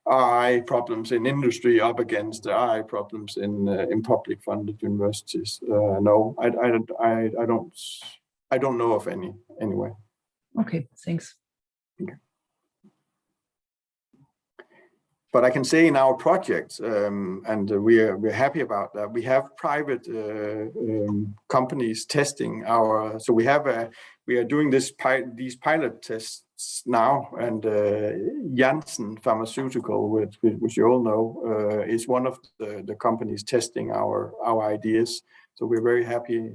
RI problems in industry up against the RI problems in public funded universities. No, I don't know of any anyway. Okay, thanks. Okay. But I can say in our project, and we're happy about that. We have private companies testing our. So we are doing these pilot tests now, and Janssen Pharmaceutical, which you all know, is one of the companies testing our ideas. So we're very happy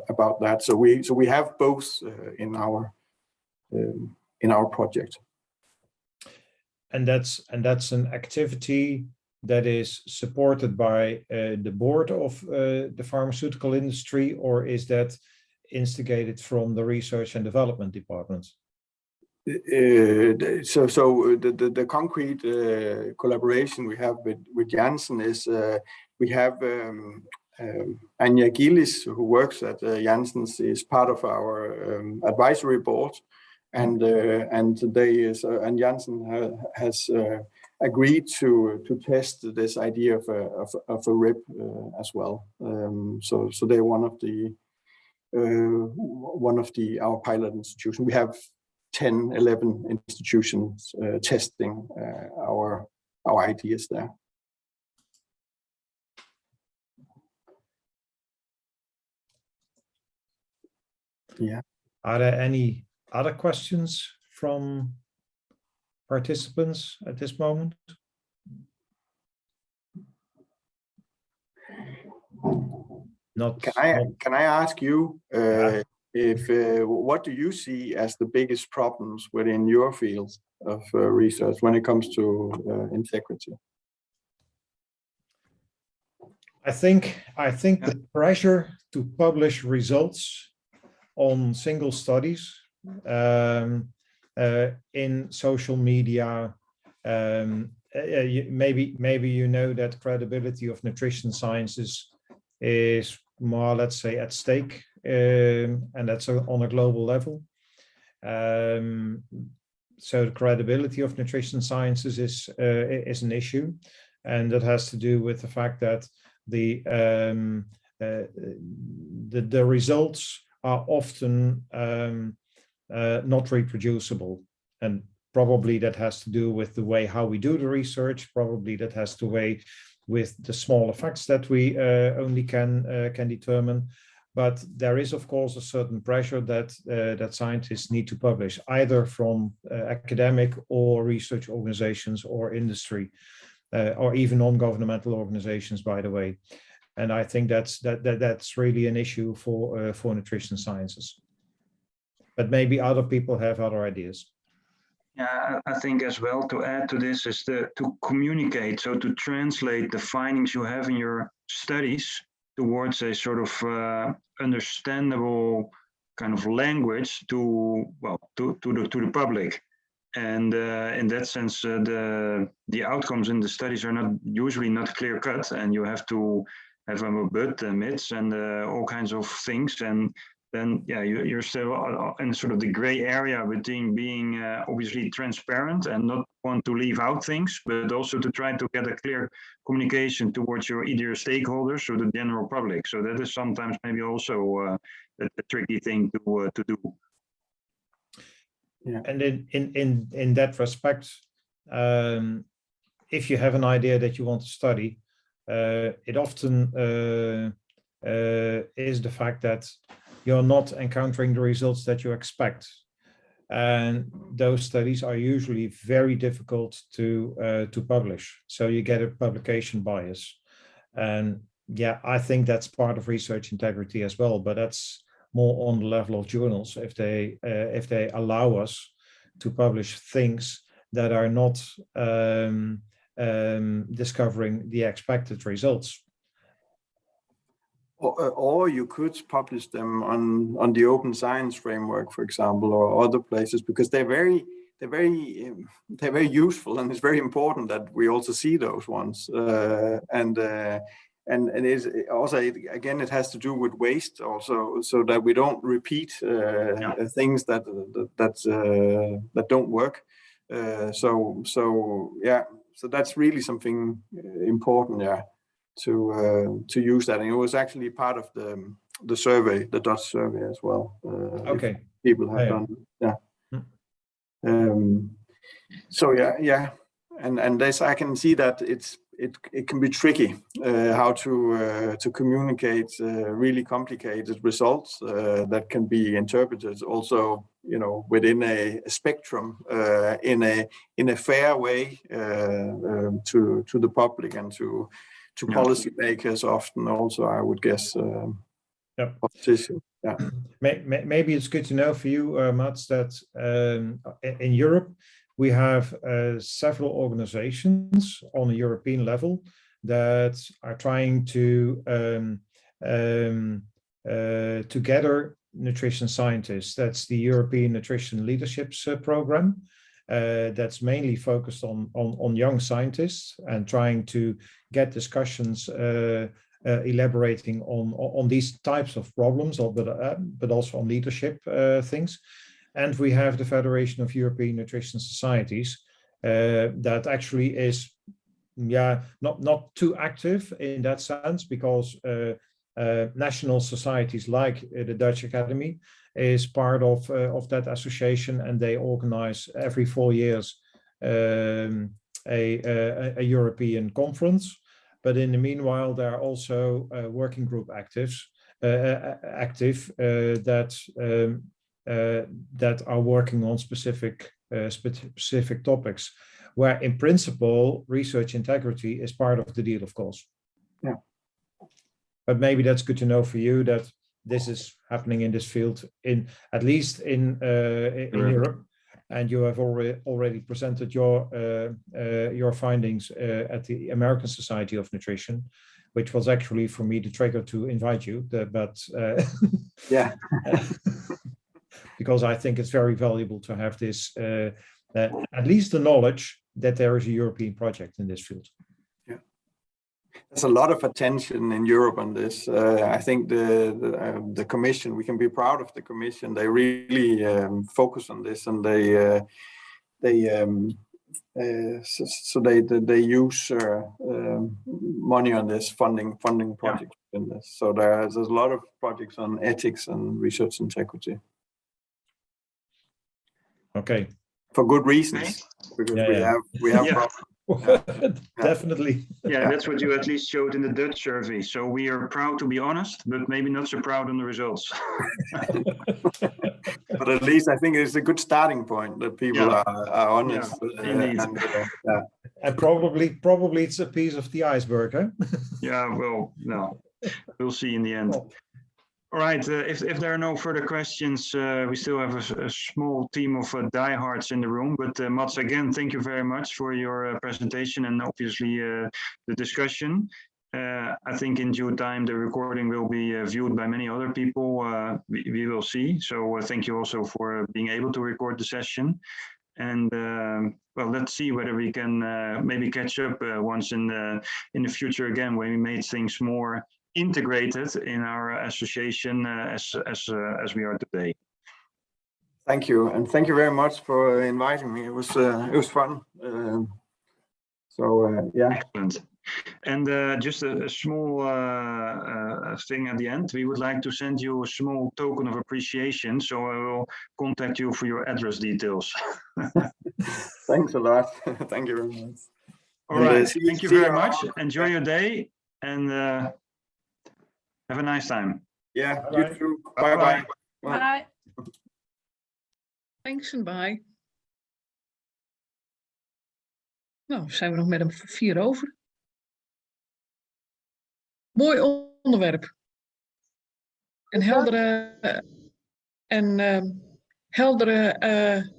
about that. So we have both in our project. And that's an activity that is supported by the board of the pharmaceutical industry, or is that instigated from the research and development departments? So the concrete collaboration we have with Janssen is we have Anja Gillis, who works at Janssen, is part of our advisory board. And Janssen has agreed to test this idea of a RIP as well. So they're one of our pilot institutions. We have 10, 11 institutions testing our ideas there. Yeah. Are there any other questions from participants at this moment? Not. Can I ask you Yeah. if what do you see as the biggest problems within your field of research when it comes to integrity? I think the pressure to publish results on single studies in social media. Maybe you know that credibility of nutrition sciences is more, let's say, at stake, and that's on a global level. So the credibility of nutrition sciences is an issue, and that has to do with the fact that the results are often not reproducible, and probably that has to do with the way how we do the research. Probably that has to do with the small effects that we only can determine. But there is, of course, a certain pressure that scientists need to publish, either from academic or research organizations or industry, or even non-governmental organizations, by the way. And I think that's really an issue for nutrition sciences. But maybe other people have other ideas. Yeah, I think as well, to add to this is to communicate, so to translate the findings you have in your studies towards a sort of understandable kind of language to the public. And in that sense, the outcomes in the studies are usually not clear cut, and you have to have a but, myths, and all kinds of things. And then, yeah, you're still in sort of the gray area between being obviously transparent and not want to leave out things, but also to try to get a clear communication towards either stakeholders or the general public. So that is sometimes maybe also a tricky thing to do. Yeah. And in that respect, if you have an idea that you want to study, it often is the fact that you're not encountering the results that you expect. And those studies are usually very difficult to publish. So you get a publication bias. And yeah, I think that's part of research integrity as well, but that's more on the level of journals, if they allow us to publish things that are not discovering the expected results. Or you could publish them on the Open Science Framework, for example, or other places, because they're very useful, and it's very important that we also see those ones. And it's also, again, it has to do with waste also, so that we don't repeat things that don't work. So that's really something important, to use that. And it was actually part of the survey, the Dutch survey as well. Okay. People have done, and this, I can see that it can be tricky how to communicate really complicated results that can be interpreted also, within a spectrum, in a fair way to the public and to policymakers often also, I would guess. Politicians. Yeah. Maybe it's good to know for you, Mads, that in Europe we have several organizations on a European level that are trying to gather nutrition scientists. That's the European Nutrition Leaderships Program. That's mainly focused on young scientists and trying to get discussions elaborating on these types of problems, but also on leadership things. And we have the Federation of European Nutrition Societies that actually is not too active in that sense, because national societies like the Dutch Academy is part of that association, and they organize every 4 years a European conference. But in the meanwhile, there are also working group actives active that are working on specific topics, where in principle research integrity is part of the deal, of course. Yeah. But maybe that's good to know for you that this is happening in this field, at least in Europe, and you have already presented your findings at the American Society of Nutrition, which was actually for me the trigger to invite you. Yeah. Because I think it's very valuable to have this, at least the knowledge that there is a European project in this field. Yeah, there's a lot of attention in Europe on this. I think the Commission, we can be proud of the Commission. They really focus on this, and they use money on this funding projects in this. So there's a lot of projects on ethics and research integrity. Okay. For good reasons, because we have problems. Definitely. Yeah, that's what you at least showed in the Dutch survey. So we are proud to be honest, but maybe not so proud on the results. But at least I think it's a good starting point that people are honest. Indeed. And probably it's a piece of the iceberg, huh? Yeah, well, no, we'll see in the end. All right, if there are no further questions, we still have a small team of diehards in the room. But Mads, again, thank you very much for your presentation and obviously the discussion. I think in due time, the recording will be viewed by many other people. We will see. So thank you also for being able to record the session. And well, let's see whether we can maybe catch up once in the future again, when we made things more integrated in our association as we are today. Thank you, and thank you very much for inviting me. It was fun. Yeah. Excellent. And just a small thing at the end, we would like to send you a small token of appreciation. So I will contact you for your address details. Thanks a lot. Thank you very much. All right. Thank you very much. Enjoy your day and have a nice time. Yeah, Bye-bye. you too. Bye-bye. Bye. Thanks en bye. Nou, zijn we nog met een 4 over. Mooi onderwerp. En heldere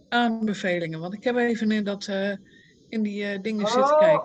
aanbevelingen. Want ik heb even in die dingen zitten kijken.